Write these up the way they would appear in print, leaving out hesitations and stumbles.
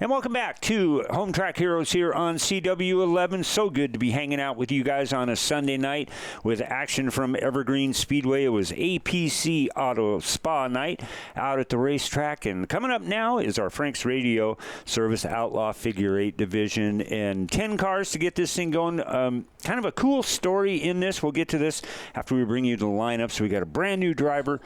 And welcome back to Home Track Heroes here on CW11. So good to be hanging out with you guys on a Sunday night with action from Evergreen Speedway. It was APC Auto Spa night out at the racetrack. And coming up now is our Frank's Radio Service Outlaw Figure 8 division. And 10 cars to get this thing going. Kind of a cool story in this. We'll get to this after we bring you to the lineup. So we got a brand new driver.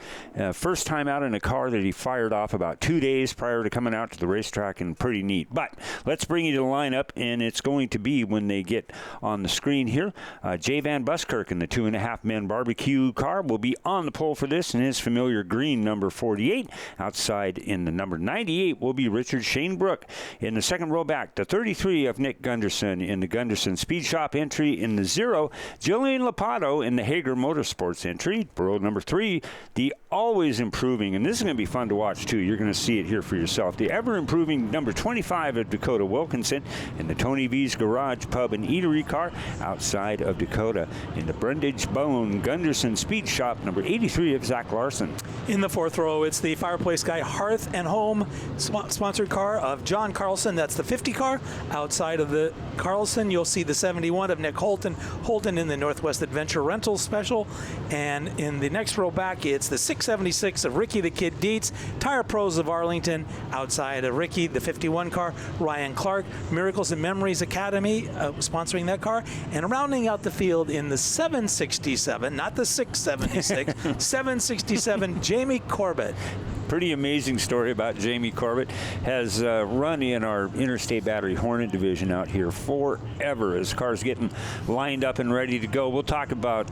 First time out in a car that he fired off about 2 days prior to coming out to the racetrack, and pretty neat. But let's bring you to the lineup, and it's going to be when they get on the screen here. Jay Van Buskirk in the 2.5 men barbecue car will be on the pole for this in his familiar green number 48. Outside in the number 98 will be Richard Shanebrook. In the second row back, the 33 of Nick Gunderson in the Gunderson Speed Shop entry. In the 0, Jillian Lopato in the Hager Motorsports entry. Row number 3, the always improving, and this is going to be fun to watch too. You're going to see it here for yourself. The ever improving number 25 of Dakota Wilkinson in the Tony V's Garage Pub and Eatery car outside of Dakota. In the Brundage Bone Gunderson Speed Shop, number 83 of Zach Larson. In the fourth row, it's the Fireplace Guy Hearth and Home sponsored car of John Carlson. That's the 50 car. Outside of the Carlson, you'll see the 71 of Nick Holton in the Northwest Adventure Rentals Special. And in the next row back, it's the 676 of Ricky the Kid Dietz, Tire Pros of Arlington. Outside of Ricky, the 51 car, Ryan Clark, Miracles and Memories Academy sponsoring that car. And rounding out the field in the 767, not the 676, 767, Jamie Corbett. Pretty amazing story about Jamie Corbett. Has run in our Interstate Battery Hornet division out here forever as cars getting lined up and ready to go. We'll talk about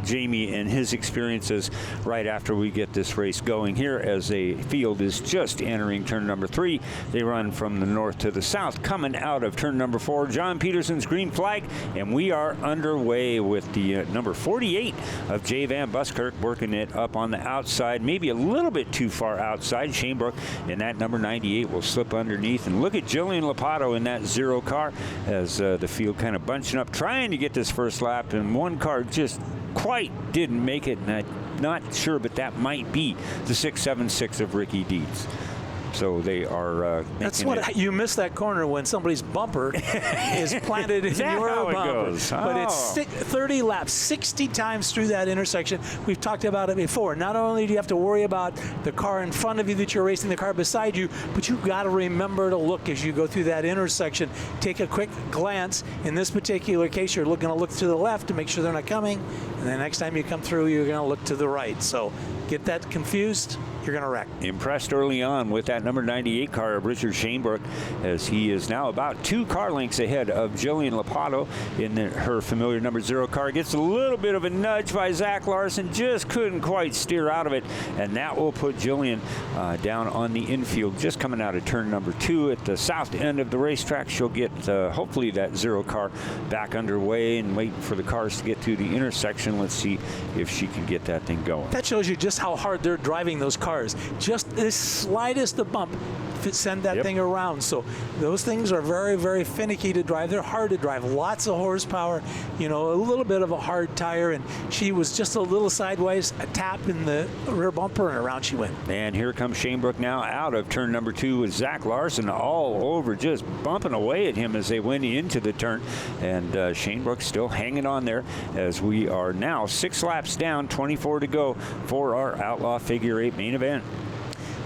Jamie and his experiences right after we get this race going here, as a field is just entering turn number 3. They run from the north to the south, coming out of turn number 4, John Peterson's green flag, and we are underway with the number 48 of Jay Van Buskirk working it up on the outside, maybe a little bit too far outside. Shanebrook in that number 98 will slip underneath. And look at Jillian Lopato in that 0 car as the field kind of bunching up, trying to get this first lap, and one car just quite didn't make it, and I'm not sure, but that might be the 676 of Ricky Dietz. So they are that's what you miss that corner when somebody's bumper is planted in your bumper. But it's 30 laps, 60 times through that intersection. We've talked about it before. Not only do you have to worry about the car in front of you that you're racing, the car beside you, but you've got to remember to look as you go through that intersection. Take a quick glance. In this particular case, you're going to look to the left to make sure they're not coming. And the next time you come through, you're going to look to the right. So get that confused, you're going to wreck. Impressed early on with that number 98 car of Richard Shanebrook, as he is now about 2 car lengths ahead of Jillian Lopato in her familiar number 0 car. Gets a little bit of a nudge by Zach Larson, just couldn't quite steer out of it, and that will put Jillian down on the infield, just coming out of turn number 2 at the south end of the racetrack. She'll get hopefully that 0 car back underway and waiting for the cars to get to the intersection. Let's see if she can get that thing going. That shows you just how hard they're driving those cars. Just the slightest of bump, send that thing around. So those things are very, very finicky to drive. They're hard to drive. Lots of horsepower, you know, a little bit of a hard tire, and she was just a little sideways, a tap in the rear bumper, and around she went. And here comes Shanebrook now out of turn number 2 with Zach Larson all over, just bumping away at him as they went into the turn. And Shanebrook still hanging on there as we are now 6 laps down, 24 to go for our Outlaw Figure 8 main event.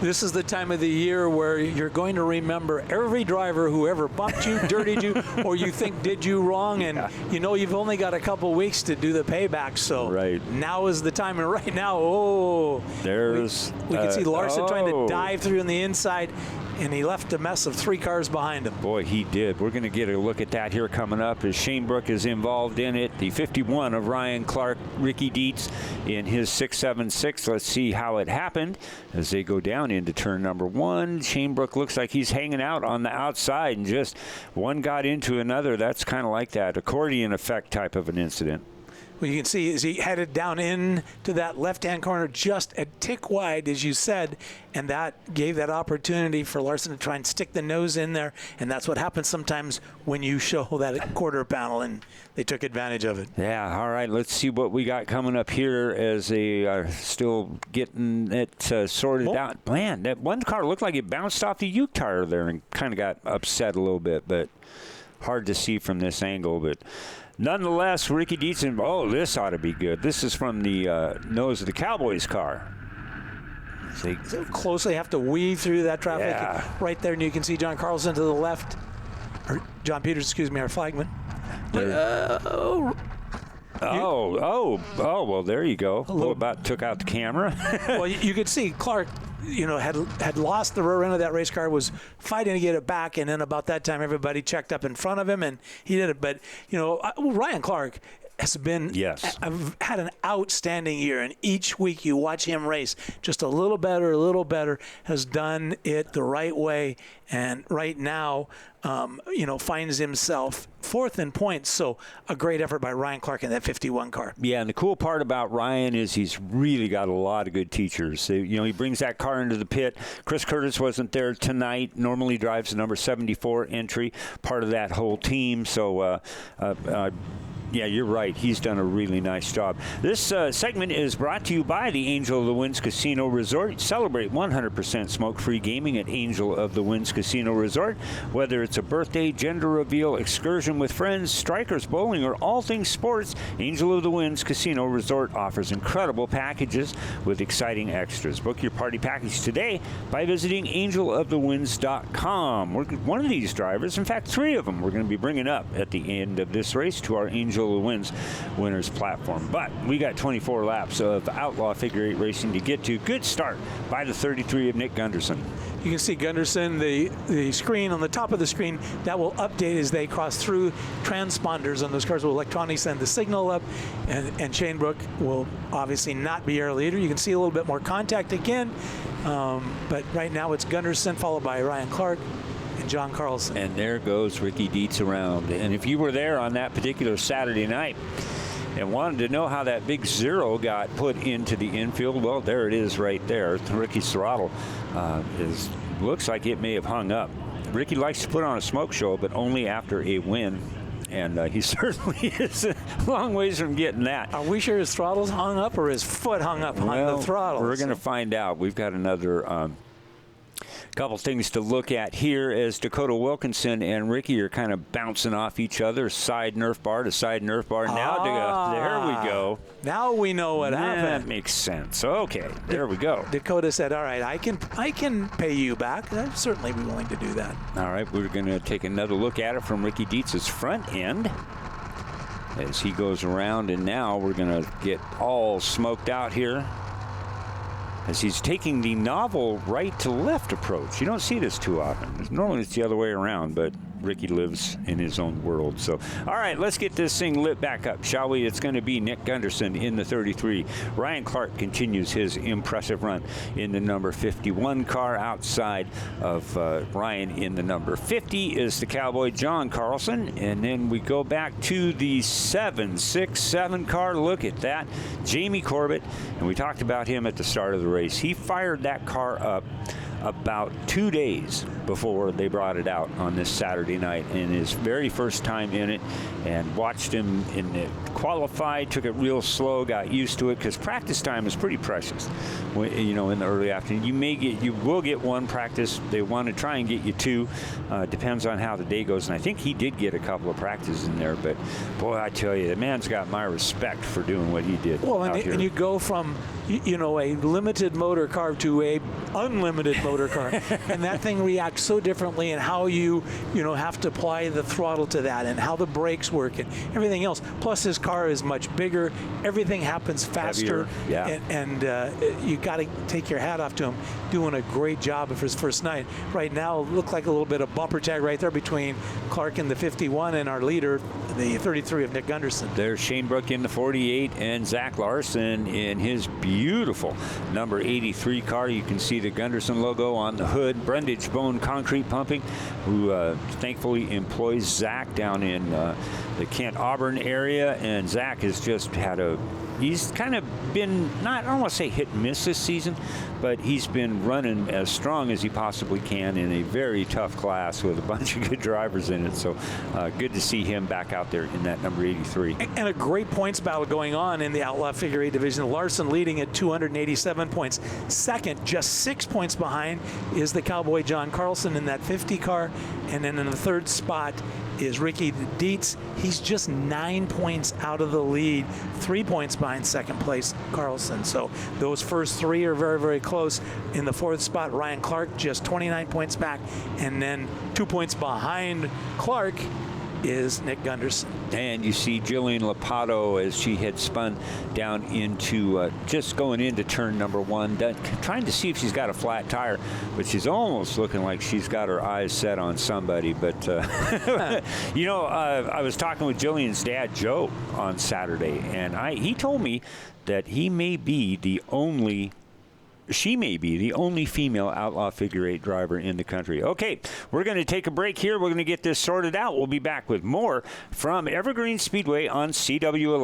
This is the time of the year where you're going to remember every driver who ever bumped you, dirtied you, or you think did you wrong, and you know you've only got a couple weeks to do the payback. So now is the time, and right now, we can see Larson trying to dive through on the inside, and he left a mess of 3 cars behind him. Boy, he did. We're going to get a look at that here coming up as Shanebrook is involved in it. The 51 of Ryan Clark, Ricky Dietz in his 676. Let's see how it happened as they go down into turn number 1. Shanebrook looks like he's hanging out on the outside, and just one got into another. That's kind of like that accordion effect type of an incident. Well, you can see as he headed down into that left-hand corner, just a tick wide, as you said, and that gave that opportunity for Larson to try and stick the nose in there, and that's what happens sometimes when you show that quarter panel, and they took advantage of it. Yeah, all right, let's see what we got coming up here as they are still getting it sorted out. Man, that one car looked like it bounced off the Uke tire there and kind of got upset a little bit, but hard to see from this angle, but nonetheless, Ricky Dietzen, this ought to be good. This is from the nose of the Cowboys car. They closely have to weave through that traffic. Yeah. Right there, and you can see John Carlson to the left, or John Peters, excuse me, our flagman. Well, there you go. About took out the camera. Well, you could see Clark, had lost the rear end of that race car, was fighting to get it back, and then about that time, everybody checked up in front of him, and he did it. But, Ryan Clark has had an outstanding year, and each week you watch him race just a little better, has done it the right way, and right now, finds himself fourth in points. So a great effort by Ryan Clark in that 51 car. Yeah, and the cool part about Ryan is he's really got a lot of good teachers. He brings that car into the pit. Chris Curtis wasn't there tonight. Normally drives the number 74 entry, part of that whole team. So, yeah, you're right. He's done a really nice job. This segment is brought to you by the Angel of the Winds Casino Resort. Celebrate 100% smoke-free gaming at Angel of the Winds Casino Resort. Whether it's a birthday, gender reveal, excursion with friends, strikers, bowling, or all things sports, Angel of the Winds Casino Resort offers incredible packages with exciting extras. Book your party package today by visiting angelofthewinds.com. One of these drivers, in fact, 3 of them, we're going to be bringing up at the end of this race to our Angel of the Winds winners platform. But we got 24 laps of Outlaw Figure 8 racing to get to. Good start by the 33 of Nick Gunderson. You can see Gunderson, the screen on the top of the screen, that will update as they cross through. Transponders on those cars will electronically send the signal up, and Shane Brook will obviously not be our leader. You can see a little bit more contact again, but right now it's Gunderson followed by Ryan Clark and John Carlson. And there goes Ricky Dietz around. And if you were there on that particular Saturday night and wanted to know how that big 0 got put into the infield, well, there it is right there. Ricky's throttle looks like it may have hung up. Ricky likes to put on a smoke show, but only after a win. And he certainly is a long ways from getting that. Are we sure his throttle's hung up or his foot hung up on the throttle? We're going to find out. We've got another couple things to look at here as Dakota Wilkinson and Ricky are kind of bouncing off each other, side Nerf bar to side Nerf bar. Now, there we go. Now we know what happened. That makes sense. Okay, there we go. Dakota said, all right, I can pay you back. I'd certainly be willing to do that. All right, we're going to take another look at it from Ricky Dietz's front end as he goes around, and now we're going to get all smoked out here as he's taking the novel right to left approach. You don't see this too often. Normally it's the other way around, but Ricky lives in his own world. So, all right, let's get this thing lit back up, shall we? It's going to be Nick Gunderson in the 33. Ryan Clark continues his impressive run in the number 51 car. Outside of Ryan in the number 50 is the Cowboy John Carlson. And then we go back to the 767 car. Look at that. Jamie Corbett. And we talked about him at the start of the race. He fired that car up about 2 days before they brought it out on this Saturday night, in his very first time in it, and watched him in it qualify, took it real slow, got used to it, because practice time is pretty precious. In the early afternoon, you will get one practice. They want to try and get you 2. Depends on how the day goes, and I think he did get a couple of practices in there, but boy, I tell you, the man's got my respect for doing what he did. Well, and you go from a limited motor car to a unlimited motor car, and that thing reacts so differently, and how you have to apply the throttle to that, and how the brakes work and everything else. Plus his car is much bigger, everything happens faster. Heavier, yeah. And you got to take your hat off to him, doing a great job of his first night. Right now, it looked like a little bit of bumper tag right there between Clark in the 51 and our leader, the 33 of Nick Gunderson. There's Shane Brook in the 48 and Zach Larson in his beautiful number 83 car. You can see the Gunderson logo logo on the hood. Brundage Bone Concrete Pumping, who thankfully employs Zach down in the Kent Auburn area. And Zach has just had he's kind of been, I don't want to say hit and miss this season, but he's been running as strong as he possibly can in a very tough class with a bunch of good drivers in it. So good to see him back out there in that number 83. And a great points battle going on in the Outlaw Figure 8 division. Larson leading at 287 points. Second, just 6 points behind, is the Cowboy John Carlson in that 50 car. And then in the third spot is Ricky Dietz. He's just 9 points out of the lead, 3 points behind second place Carlson. So those first three are very, very close. In the fourth spot, Ryan Clark just 29 points back, and then 2 points behind Clark is Nick Gunderson. And you see Jillian Lapato as she had spun down into just going into turn number 1, trying to see if she's got a flat tire, but she's almost looking like she's got her eyes set on somebody. But you know, I was talking with Jillian's dad, Joe, on Saturday, and he told me that she may be the only female outlaw figure 8 driver in the country. Okay, we're going to take a break here. We're going to get this sorted out. We'll be back with more from Evergreen Speedway on CW11.